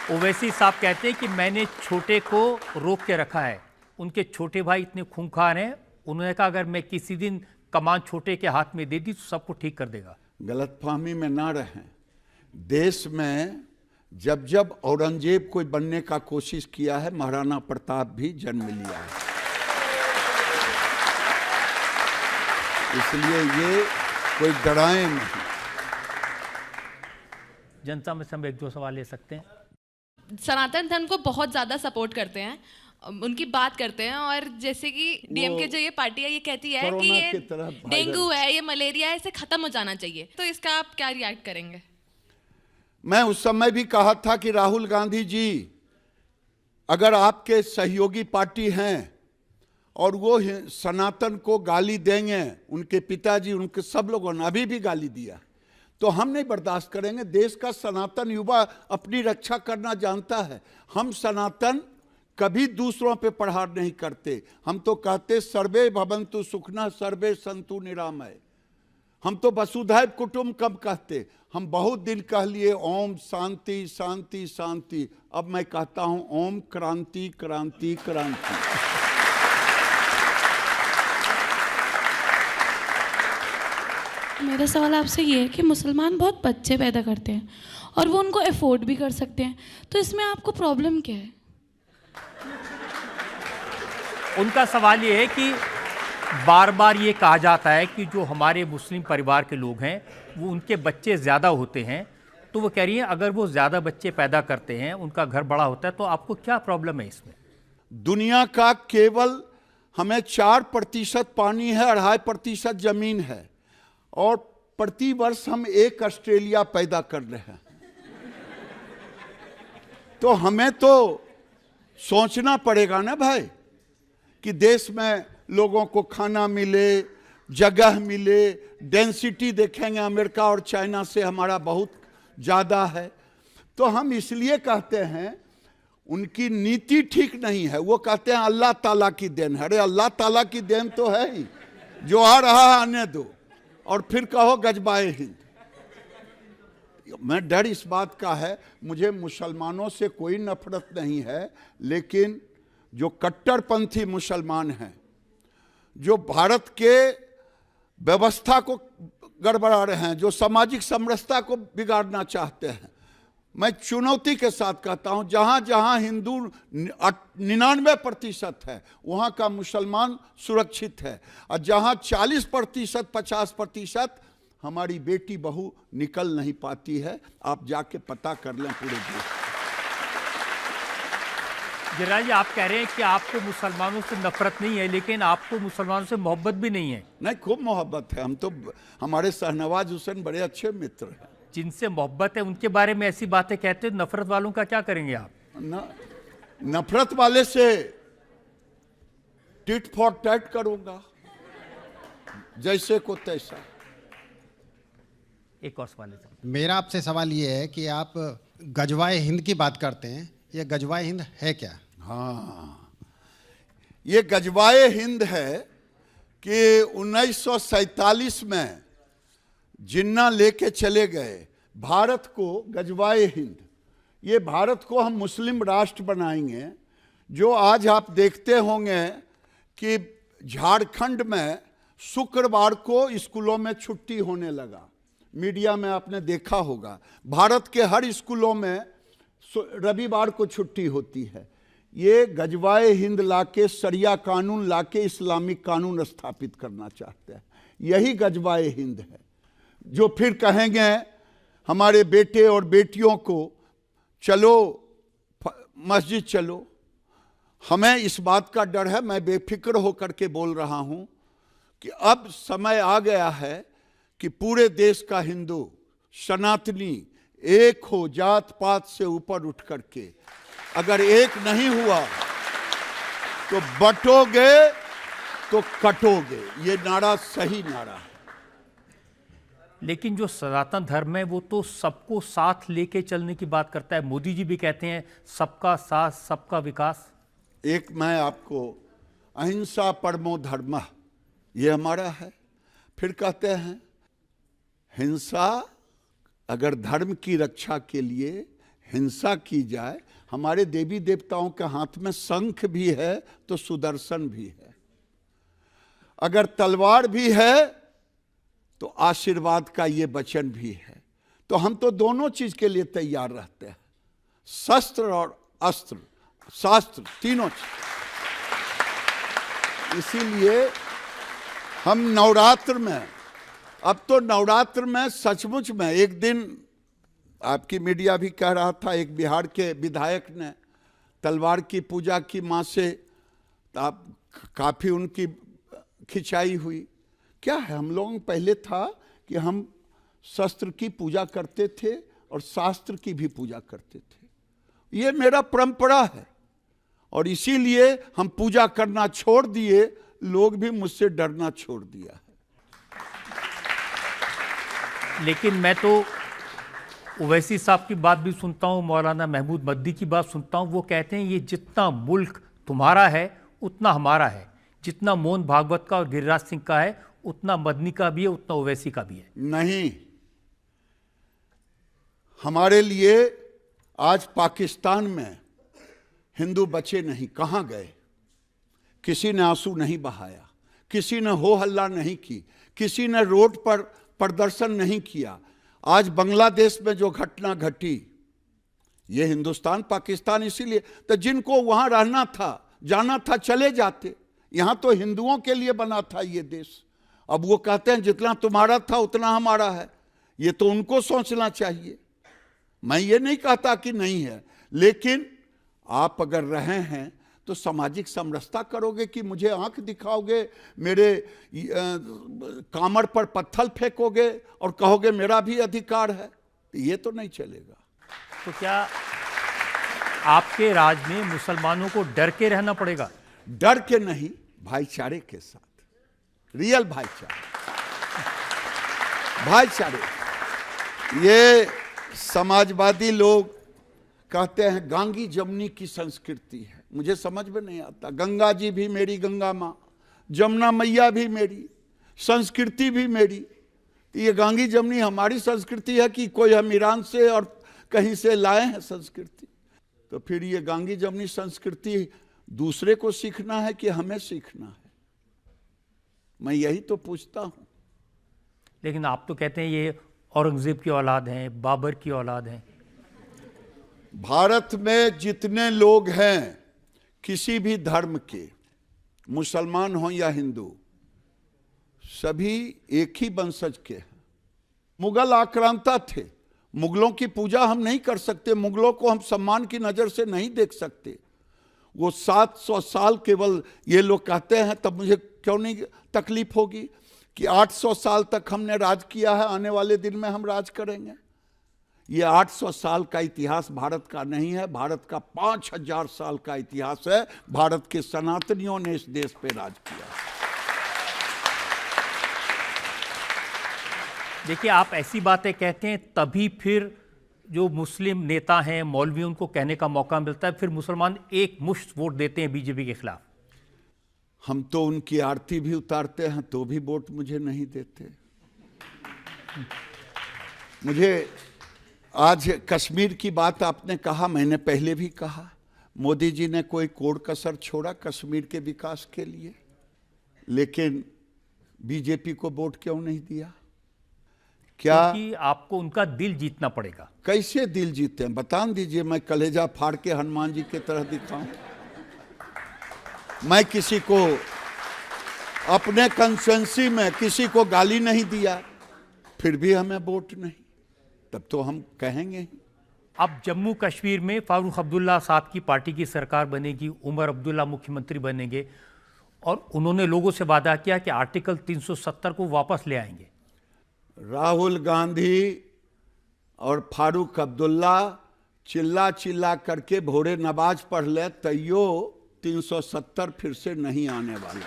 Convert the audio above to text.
ओवैसी साहब कहते हैं कि मैंने छोटे को रोक के रखा है। उनके छोटे भाई इतने खूंखार हैं, उन्होंने कहा अगर मैं किसी दिन कमान छोटे के हाथ में दे दी तो सबको ठीक कर देगा। गलतफहमी में ना रहें। देश में जब जब औरंगजेब कोई बनने का कोशिश किया है, महाराणा प्रताप भी जन्म लिया है। इसलिए ये कोई डराए नहीं। जनता में से हम एक दो सवाल ले सकते हैं। सनातन धर्म को बहुत ज़्यादा सपोर्ट करते हैं, उनकी बात करते हैं, और जैसे कि डीएमके जो ये पार्टी है ये कहती है कि ये डेंगू है, ये मलेरिया है, इसे खत्म हो जाना चाहिए, तो इसका आप क्या रिएक्ट करेंगे? मैं उस समय भी कहा था कि राहुल गांधी जी अगर आपके सहयोगी पार्टी हैं और वो सनातन को गाली देंगे, उनके पिताजी, उनके सब लोगों ने अभी भी गाली दिया, तो हम नहीं बर्दाश्त करेंगे। देश का सनातन युवा अपनी रक्षा करना जानता है। हम सनातन कभी दूसरों पे प्रहार नहीं करते। हम तो कहते सर्वे भवन्तु सुखिनः सर्वे सन्तु निरामय। हम तो वसुधैव कुटुम्बकम कहते। हम बहुत दिन कह लिए ओम शांति शांति शांति। अब मैं कहता हूं ओम क्रांति क्रांति क्रांति। मेरा सवाल आपसे ये है कि मुसलमान बहुत बच्चे पैदा करते हैं और वो उनको अफोर्ड भी कर सकते हैं, तो इसमें आपको प्रॉब्लम क्या है? उनका सवाल ये है कि बार बार ये कहा जाता है कि जो हमारे मुस्लिम परिवार के लोग हैं वो उनके बच्चे ज़्यादा होते हैं, तो वो कह रही हैं अगर वो ज़्यादा बच्चे पैदा करते हैं, उनका घर बड़ा होता है, तो आपको क्या प्रॉब्लम है इसमें? दुनिया का केवल हमें 4% पानी है, 2.5% जमीन है, और प्रति वर्ष हम 1 ऑस्ट्रेलिया पैदा कर रहे हैं। तो हमें तो सोचना पड़ेगा ना भाई कि देश में लोगों को खाना मिले, जगह मिले। डेंसिटी देखेंगे अमेरिका और चाइना से हमारा बहुत ज़्यादा है। तो हम इसलिए कहते हैं उनकी नीति ठीक नहीं है। वो कहते हैं अल्लाह ताला की देन है। अरे अल्लाह ताला की देन तो है ही, जो आ रहा है आने दो, और फिर कहो गजबाए हिंद। मैं डर इस बात का है, मुझे मुसलमानों से कोई नफरत नहीं है, लेकिन जो कट्टरपंथी मुसलमान हैं, जो भारत के व्यवस्था को गड़बड़ा रहे हैं, जो सामाजिक समरसता को बिगाड़ना चाहते हैं, मैं चुनौती के साथ कहता हूं जहां जहां हिंदू 99% है वहां का मुसलमान सुरक्षित है, और जहां 40% 50% हमारी बेटी बहू निकल नहीं पाती है। आप जाके पता कर लें पूरे देश। गिरिराज जी, आप कह रहे हैं कि आपको मुसलमानों से नफरत नहीं है, लेकिन आपको मुसलमानों से मोहब्बत भी नहीं है। नहीं, खूब मोहब्बत है। हम तो, हमारे शहनवाज हुसैन बड़े अच्छे मित्र हैं। जिनसे मोहब्बत है उनके बारे में ऐसी बातें कहते हैं, नफरत वालों का क्या करेंगे आप? नफरत वाले से टिट फॉर टैट करूंगा, जैसे को तैसा। एक और सवाल है। मेरा आपसे सवाल ये है कि आप गजवाए हिंद की बात करते हैं, ये गजवाए हिंद है क्या? हाँ, ये गजवाए हिंद है कि 1947 में जिन्ना लेके चले गए भारत को गजवाए हिंद। ये भारत को हम मुस्लिम राष्ट्र बनाएंगे। जो आज आप देखते होंगे कि झारखंड में शुक्रवार को स्कूलों में छुट्टी होने लगा, मीडिया में आपने देखा होगा। भारत के हर स्कूलों में रविवार को छुट्टी होती है। ये गजवाए हिंद लाके, शरिया कानून लाके इस्लामिक कानून स्थापित करना चाहते हैं। यही गजवाए हिंद है, जो फिर कहेंगे हमारे बेटे और बेटियों को चलो मस्जिद चलो। हमें इस बात का डर है, मैं बेफिक्र होकर के बोल रहा हूं कि अब समय आ गया है कि पूरे देश का हिंदू सनातनी एक हो, जात पात से ऊपर उठ करके। अगर एक नहीं हुआ तो बटोगे तो कटोगे। ये नारा सही नारा है। लेकिन जो सनातन धर्म है वो तो सबको साथ लेके चलने की बात करता है। मोदी जी भी कहते हैं सबका साथ सबका विकास। एक मैं आपको, अहिंसा परमो धर्मः, ये हमारा है। फिर कहते हैं हिंसा, अगर धर्म की रक्षा के लिए हिंसा की जाए। हमारे देवी देवताओं के हाथ में शंख भी है तो सुदर्शन भी है, अगर तलवार भी है तो आशीर्वाद का ये वचन भी है। तो हम तो दोनों चीज के लिए तैयार रहते हैं, शस्त्र और अस्त्र, शास्त्र, तीनों चीज। इसीलिए हम नवरात्र में, अब तो नवरात्र में सचमुच में, एक दिन आपकी मीडिया भी कह रहा था, एक बिहार के विधायक ने तलवार की पूजा की मां से, आप काफी उनकी खिंचाई हुई। क्या है, हम लोगों पहले था कि हम शस्त्र की पूजा करते थे और शास्त्र की भी पूजा करते थे। ये मेरा परंपरा है और इसीलिए हम पूजा करना छोड़ दिए, लोग भी मुझसे डरना छोड़ दिया है। लेकिन मैं तो ओवैसी साहब की बात भी सुनता हूँ, मौलाना महमूद मद्दी की बात सुनता हूँ। वो कहते हैं ये जितना मुल्क तुम्हारा है उतना हमारा है, जितना मोहन भागवत का और गिरिराज सिंह का है उतना मदनी का भी है, उतना ओवैसी का भी है। नहीं, हमारे लिए आज पाकिस्तान में हिंदू बचे नहीं, कहां गए? किसी ने आंसू नहीं बहाया, किसी ने हो हल्ला नहीं की, किसी ने रोड पर प्रदर्शन नहीं किया। आज बांग्लादेश में जो घटना घटी, ये हिंदुस्तान पाकिस्तान, इसीलिए तो जिनको वहां रहना था, जाना था, चले जाते। यहां तो हिंदुओं के लिए बना था ये देश। अब वो कहते हैं जितना तुम्हारा था उतना हमारा है। ये तो उनको सोचना चाहिए। मैं ये नहीं कहता कि नहीं है, लेकिन आप अगर रहे हैं तो सामाजिक समरसता करोगे कि मुझे आंख दिखाओगे, मेरे कामर पर पत्थर फेंकोगे और कहोगे मेरा भी अधिकार है? ये तो नहीं चलेगा। तो क्या आपके राज में मुसलमानों को डर के रहना पड़ेगा? डर के नहीं, भाईचारे के साथ, रियल भाईचारे। ये समाजवादी लोग कहते हैं गांगी जमुनी की संस्कृति है, मुझे समझ में नहीं आता। गंगा जी भी मेरी गंगा माँ, जमुना मैया भी मेरी, संस्कृति भी मेरी। ये गांगी जमुनी हमारी संस्कृति है कि कोई हम ईरान से और कहीं से लाए हैं संस्कृति? तो फिर ये गांगी जमुनी संस्कृति दूसरे को सीखना है कि हमें सीखना है? मैं यही तो पूछता हूं। लेकिन आप तो कहते हैं ये औरंगजेब की औलाद हैं, बाबर की औलाद हैं। भारत में जितने लोग हैं किसी भी धर्म के, मुसलमान हो या हिंदू, सभी एक ही वंशज के हैं। मुगल आक्रांता थे, मुगलों की पूजा हम नहीं कर सकते, मुगलों को हम सम्मान की नजर से नहीं देख सकते। वो 700 साल केवल, ये लोग कहते हैं, तब मुझे क्यों नहीं तकलीफ होगी कि 800 साल तक हमने राज किया है, आने वाले दिन में हम राज करेंगे। ये 800 साल का इतिहास भारत का नहीं है, भारत का 5000 साल का इतिहास है। भारत के सनातनियों ने इस देश पे राज किया। देखिए, आप ऐसी बातें कहते हैं तभी फिर जो मुस्लिम नेता हैं, मौलवी, उनको कहने का मौका मिलता है, फिर मुसलमान एक मुश्त वोट देते हैं बीजेपी के खिलाफ। हम तो उनकी आरती भी उतारते हैं तो भी वोट मुझे नहीं देते। मुझे आज कश्मीर की बात आपने कहा, मैंने पहले भी कहा, मोदी जी ने कोई कोड़ कसर छोड़ा कश्मीर के विकास के लिए, लेकिन बीजेपी को वोट क्यों नहीं दिया? क्या क्योंकि आपको उनका दिल जीतना पड़ेगा। कैसे दिल जीते हैं बता दीजिए, मैं कलेजा फाड़ के हनुमान जी की तरह दिखाऊं? मैं किसी को अपने कंस्टिट्यूएंसी में किसी को गाली नहीं दिया, फिर भी हमें वोट नहीं, तब तो हम कहेंगे ही। अब जम्मू कश्मीर में फारूक अब्दुल्ला साहब की पार्टी की सरकार बनेगी, उमर अब्दुल्ला मुख्यमंत्री बनेंगे और उन्होंने लोगों से वादा किया कि आर्टिकल 370 को वापस ले आएंगे। राहुल गांधी और फारूक अब्दुल्ला चिल्ला चिल्ला करके भोरे नमाज पढ़ ले, तैयो 370 फिर से नहीं आने वाला।